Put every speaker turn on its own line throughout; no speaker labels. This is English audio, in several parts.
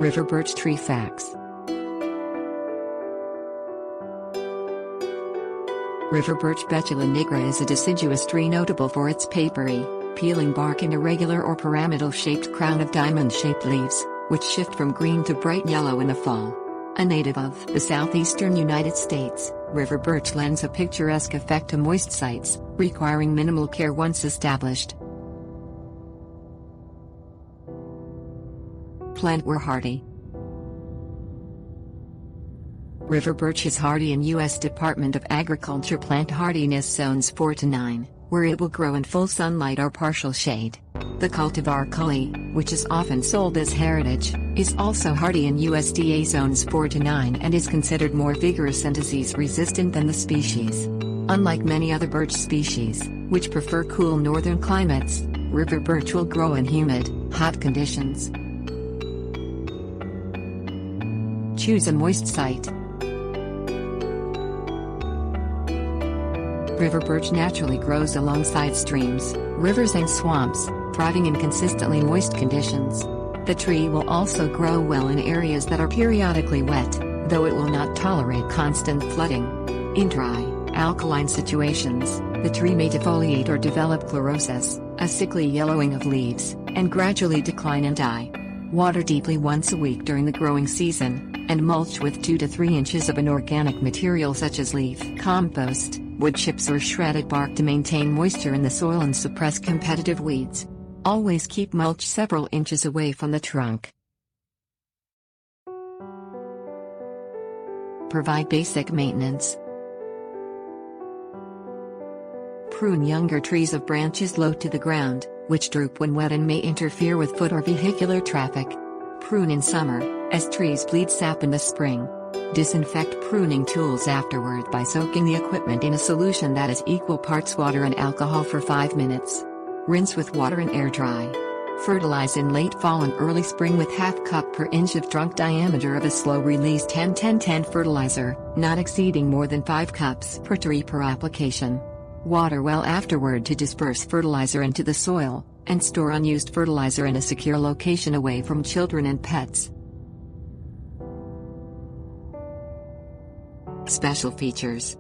River Birch Tree Facts. River birch Betula nigra is a deciduous tree notable for its papery, peeling bark and irregular or pyramidal-shaped crown of diamond-shaped leaves, which shift from green to bright yellow in the fall. A native of the southeastern United States, river birch lends a picturesque effect to moist sites, requiring minimal care once established. Plant were hardy. River birch is hardy in U.S. Department of Agriculture plant hardiness zones 4 to 9, where it will grow in full sunlight or partial shade. The cultivar Cully, which is often sold as heritage, is also hardy in USDA zones 4 to 9 and is considered more vigorous and disease-resistant than the species. Unlike many other birch species, which prefer cool northern climates, river birch will grow in humid, hot conditions. Choose a moist site. River birch naturally grows alongside streams, rivers and swamps, thriving in consistently moist conditions. The tree will also grow well in areas that are periodically wet, though it will not tolerate constant flooding. In dry, alkaline situations, the tree may defoliate or develop chlorosis, a sickly yellowing of leaves, and gradually decline and die. Water deeply once a week during the growing season, and mulch with 2 to 3 inches of an organic material such as leaf compost, wood chips or shredded bark to maintain moisture in the soil and suppress competitive weeds. Always keep mulch several inches away from the trunk. Provide basic maintenance. Prune younger trees of branches low to the ground, which droop when wet and may interfere with foot or vehicular traffic. Prune in summer, as trees bleed sap in the spring. Disinfect pruning tools afterward by soaking the equipment in a solution that is equal parts water and alcohol for 5 minutes. Rinse with water and air dry. Fertilize in late fall and early spring with ½ cup per inch of trunk diameter of a slow-release 10-10-10 fertilizer, not exceeding more than 5 cups per tree per application. Water well afterward to disperse fertilizer into the soil, and store unused fertilizer in a secure location away from children and pets. Special features.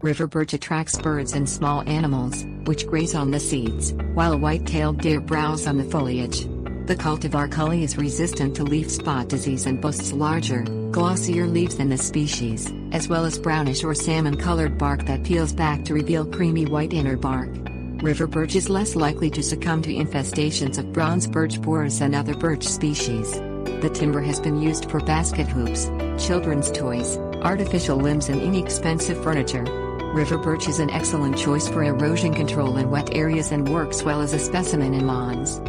River birch attracts birds and small animals, which graze on the seeds, while a white-tailed deer browse on the foliage. The cultivar Cully is resistant to leaf spot disease and boasts larger, glossier leaves than the species, as well as brownish or salmon-colored bark that peels back to reveal creamy white inner bark. River birch is less likely to succumb to infestations of bronze birch borers and other birch species. The timber has been used for basket hoops, children's toys, artificial limbs and inexpensive furniture. River birch is an excellent choice for erosion control in wet areas and works well as a specimen in lawns.